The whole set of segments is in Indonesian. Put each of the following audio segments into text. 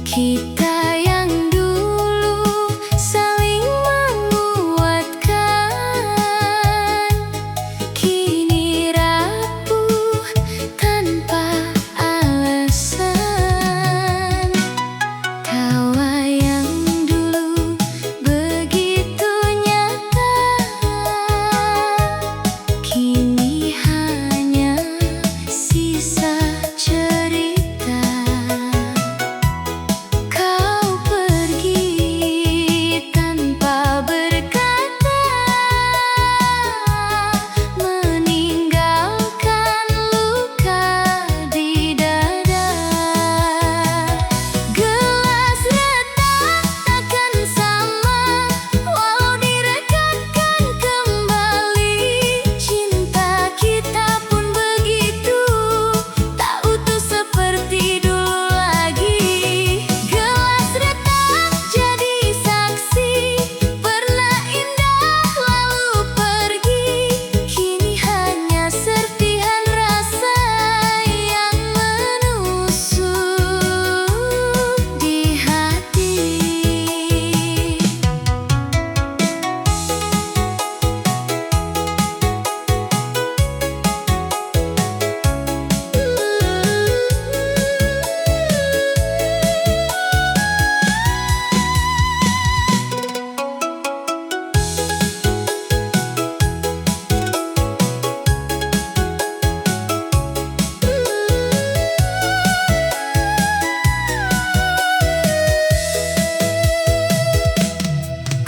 Kita yang dulu saling menguatkan, kini rapuh tanpa alasan. Tawa yang dulu begitu nyata, kini hanya sisa cerita. Kau pergi tanpa berkata, meninggalkan luka di dada. Gelas retak takkan sama, walau direkatkan kembali. Cinta kita pun begitu, tak utuh seperti dulu lagi. Gelas retak jadi saksi, pernah indah lalu pergi. Kini hanya serpihan rasa yang menusuk di hati.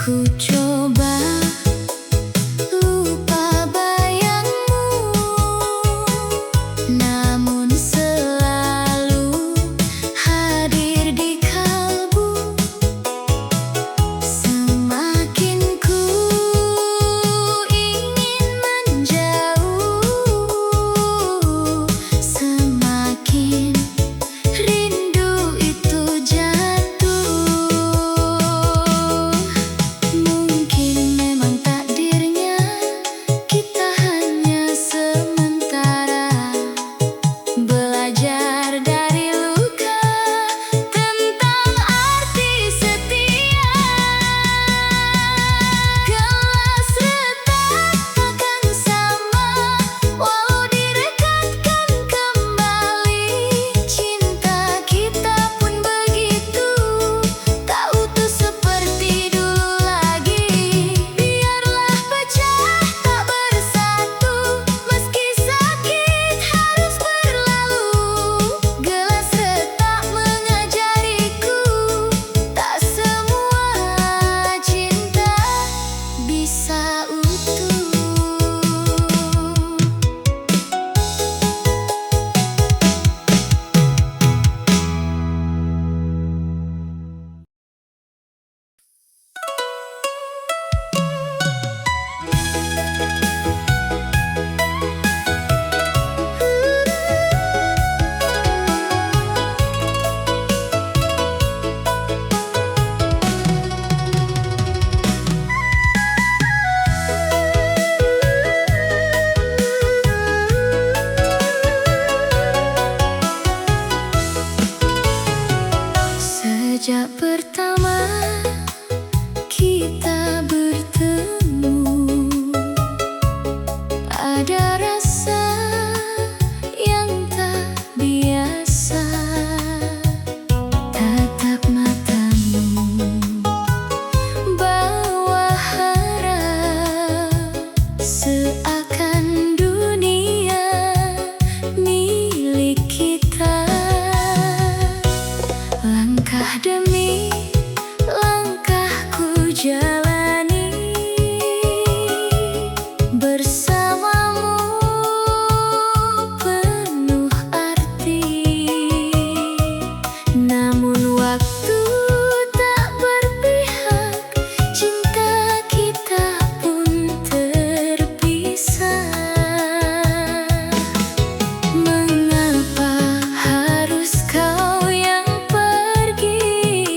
Ku coba lupa bayangmu, namun selalu hadir di kalbu. Semakin ku ingin menjauh, semakin rindu itu jatuh. Mungkin memang takdirnya kita hanya sementara, belajar dari luka tentang arti setia. Gelas retak takkan sama, walau direkatkan kembali. Cinta kita pun begitu, tak utuh seperti dulu lagi. Biarlah pecah tak bersatu, meski sakit harus berlalu. Gelas retak mengajariku, tak semua cinta bisa utuh. Sejak pertama kita bertemu, ada rasa yang tak biasa. Tatap matamu bawa harap, seakan dunia milik kita. Langkah demi langkah ku jalani bersamamu, penuh arti. Namun waktu tak berpihak, cinta kita pun terpisah. Mengapa harus kau yang pergi?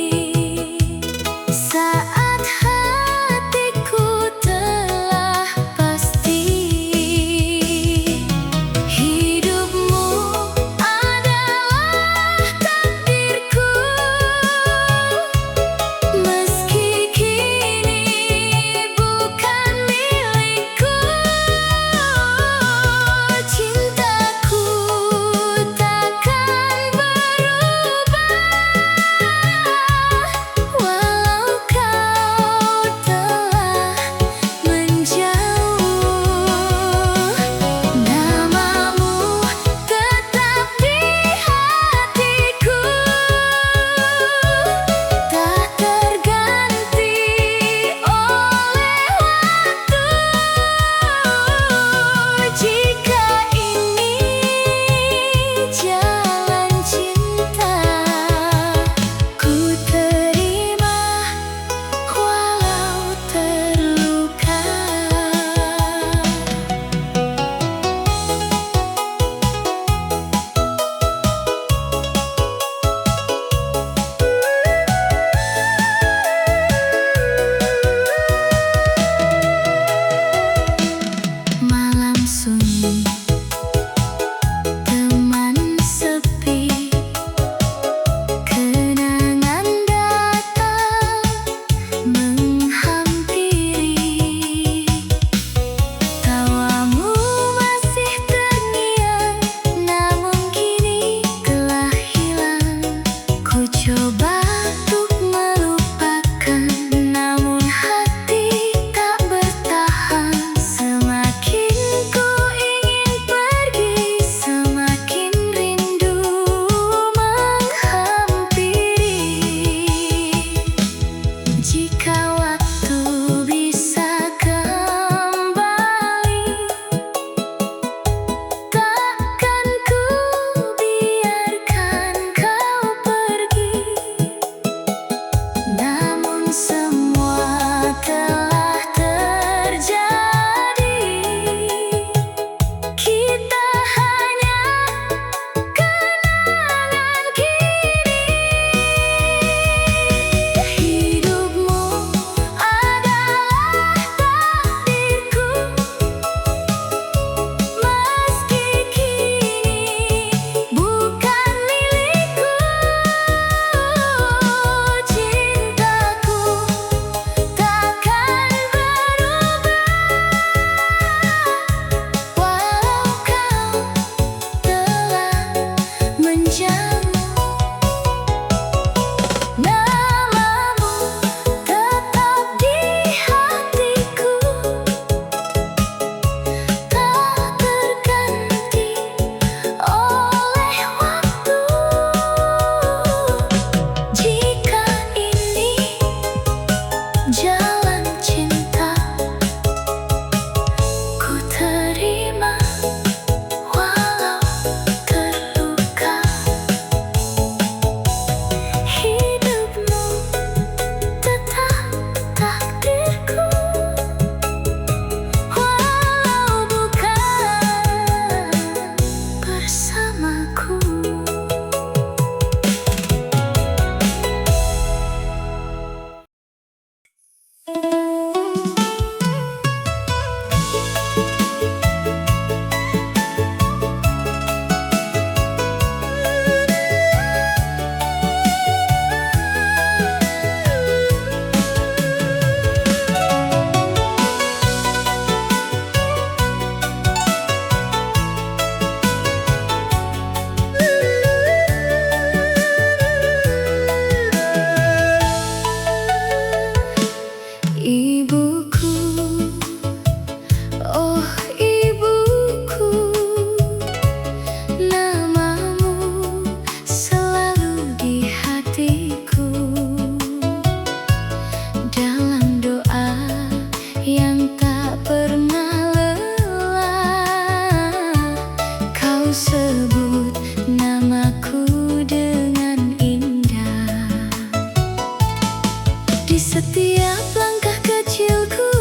Setiap langkah kecilku,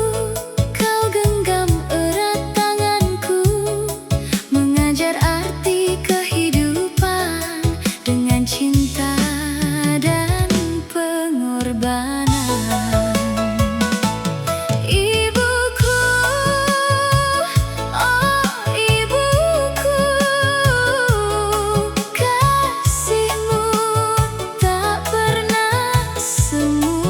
kau genggam erat tanganku, mengajar arti kehidupan dengan cinta dan pengorbanan. Ibuku, oh ibuku, kasihmu tak pernah semu.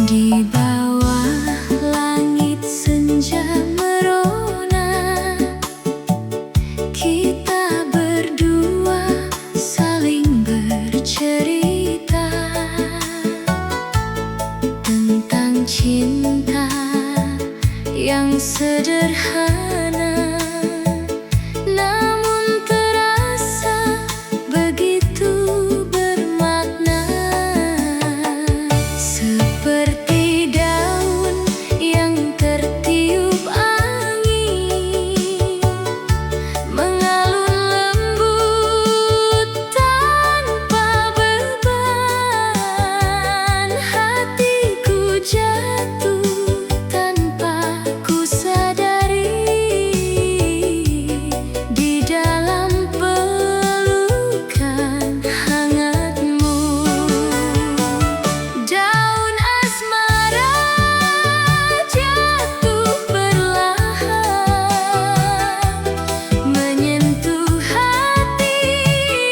Di bawah langit senja merona, kita berdua saling bercerita tentang cinta yang sederhana, namun terasa begitu bermakna. Seperti daun yang tertiup angin, mengalun lembut tanpa beban. Hatiku jatuh tanpa ku sadari di dalam pelukan hangatmu. Daun asmara jatuh perlahan, menyentuh hati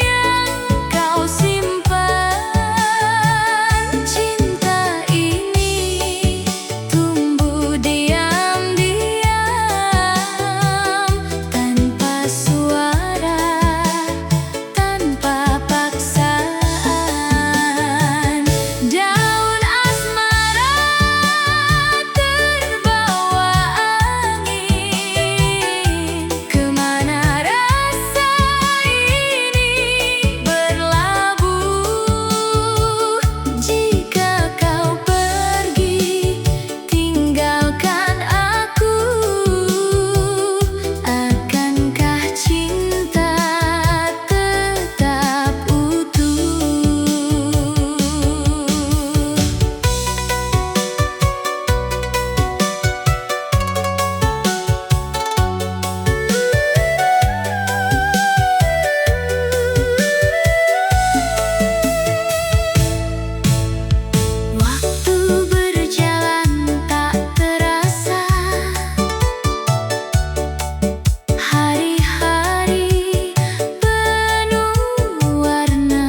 yang kau simpan. Cinta ini tumbuh diam-diam, tanpa suara, tanpa paksaan. Daun asmara terbawa angin, kemana rasa ini berlabuh. Jika kau pergi tinggalkan aku, akankah cinta tetap utuh? Waktu berjalan tak terasa, hari-hari penuh warna,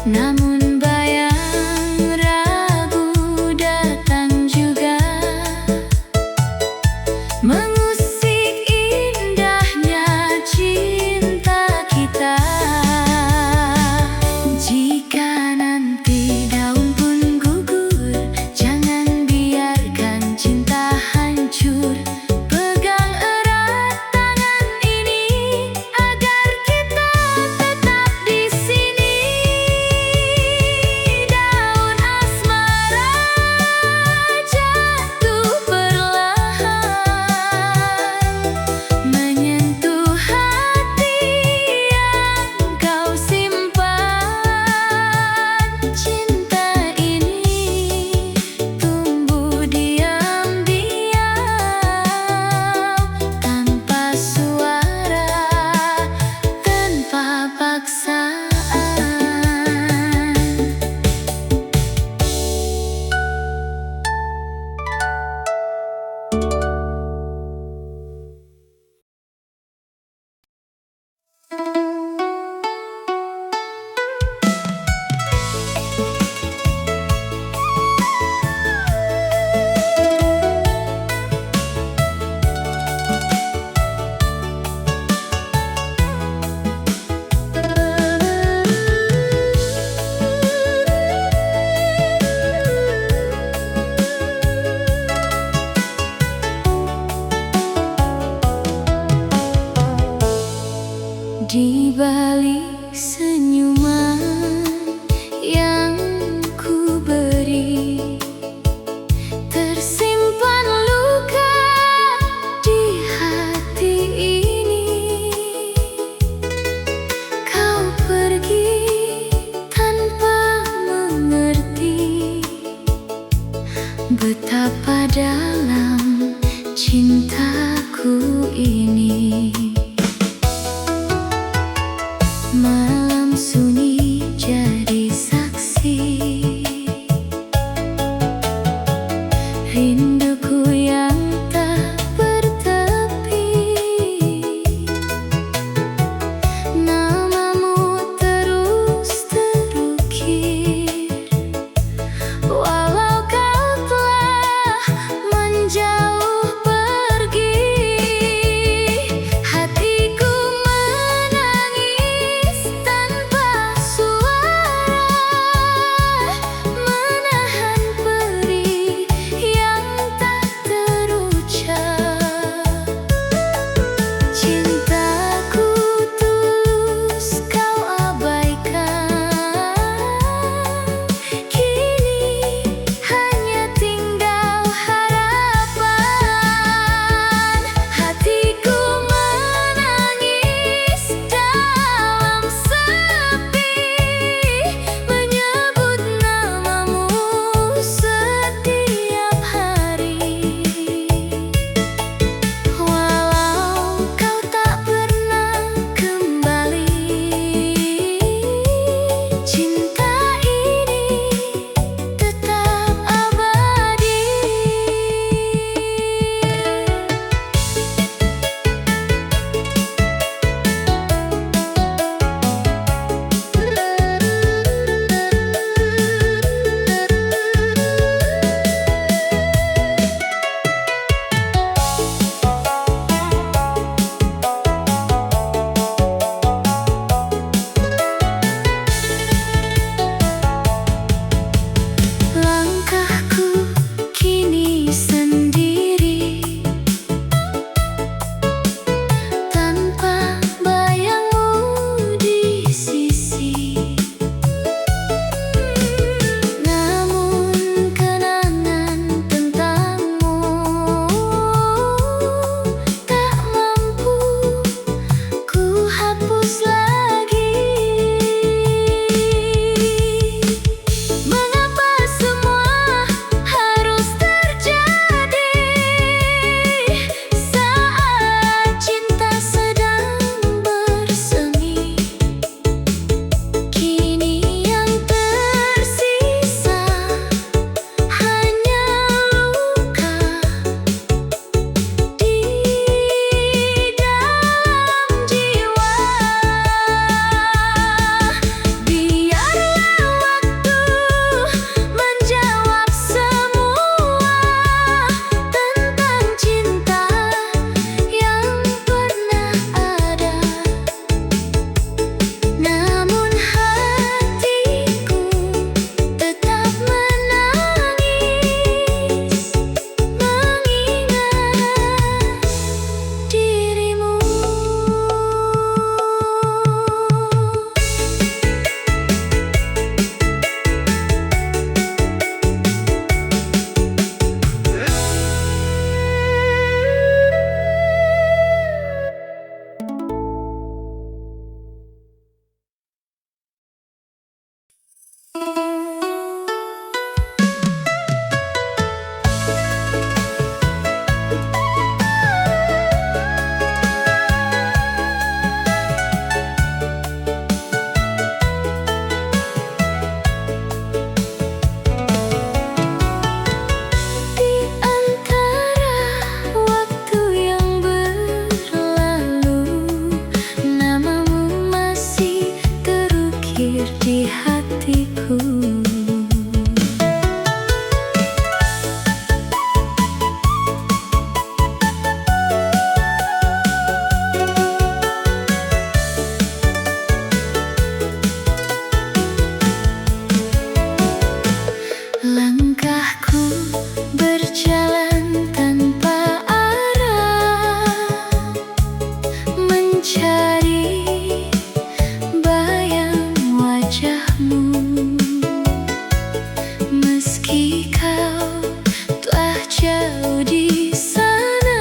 namun bayang ragu datang juga, mengusik indahnya cinta kita. Jika nanti daun pun gugur, jangan biarkan cinta hancur. Pegang erat tangan ini agar kita tetap di sini. Daun asmara jatuh perlahan, menyentuh hati yang kau simpan. Cinta ini tumbuh diam-diam, tanpa suara, tanpa paksaan. Di balik senyuman yang ku beri, tersimpan luka di hati ini. Kau pergi tanpa mengerti betapa dalam cintaku ini. Malam sunyi jadi saksi, rinduku yang tak bertepi. Namamu terus terukir Meski kau telah jauh di sana,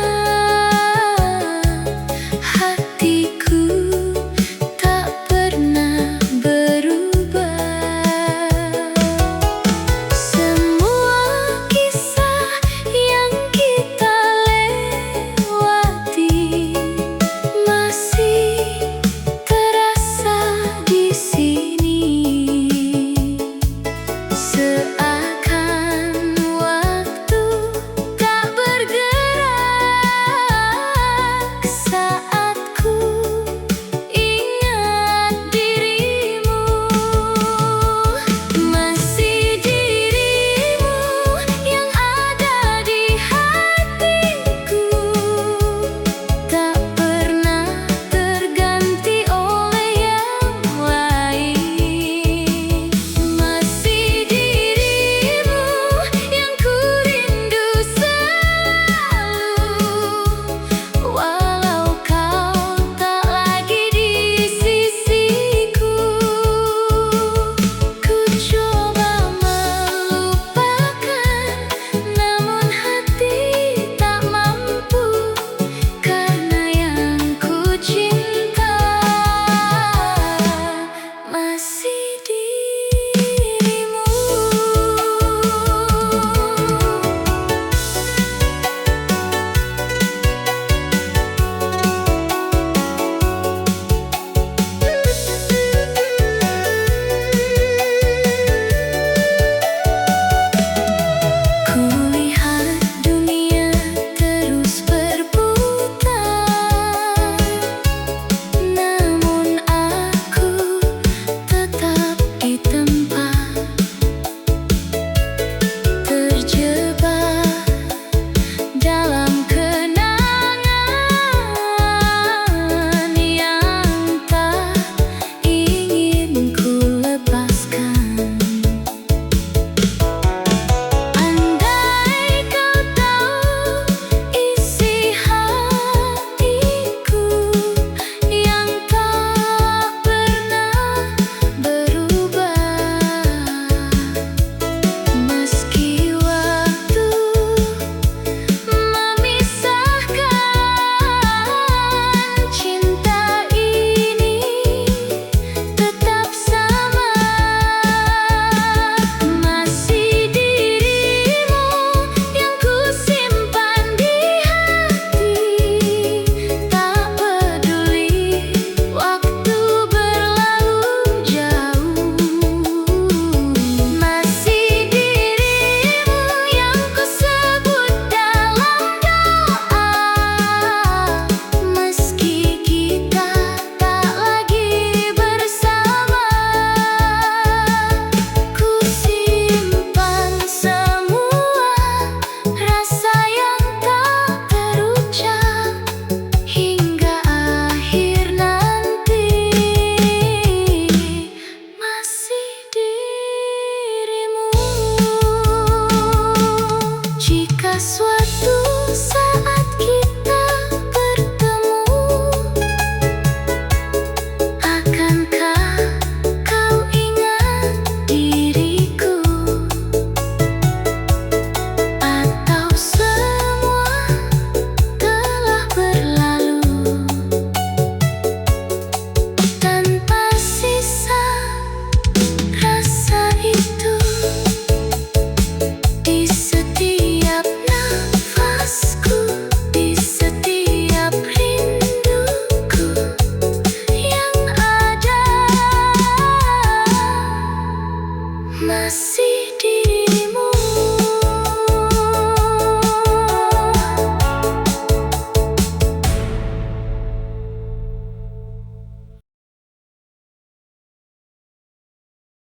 hatiku tak pernah berubah. Semua kisah yang kita lewati masih terasa di sini. Seakan waktu tak bergerak saat ku ingat dirimu. Masih dirimu yang ada di hatiku, tak pernah terganti oleh yang lain. Masih dirimu yang ku rindu selalu, walau kau tak lagi di sisiku. Ku coba melupakan, namun hati tak mampu, karena yang ku cinta masih dirimu. Kulihat dunia terus berputar, namun aku tetap di tempat, terjebak dalam kenangan yang tak ingin ku lepaskan. Andai kau tahu isi hatiku yang tak pernah berubah. Meski waktu memisahkan, cinta ini tetap sama. Masih dirimu yang ku simpan di hati, tak peduli waktu berlalu jauh. Masih dirimu yang ku sebut dalam doa, meski kita tak lagi bersama. Ku simpan semua rasa yang tak terucap hingga akhir nanti. Masih dirimu. Jika suatu saat kita bertemu, akankah kau ingat diriku? Atau semua telah berlalu tanpa sisa rasa itu? Di setiap nafasku, di setiap rinduku yang ada, masih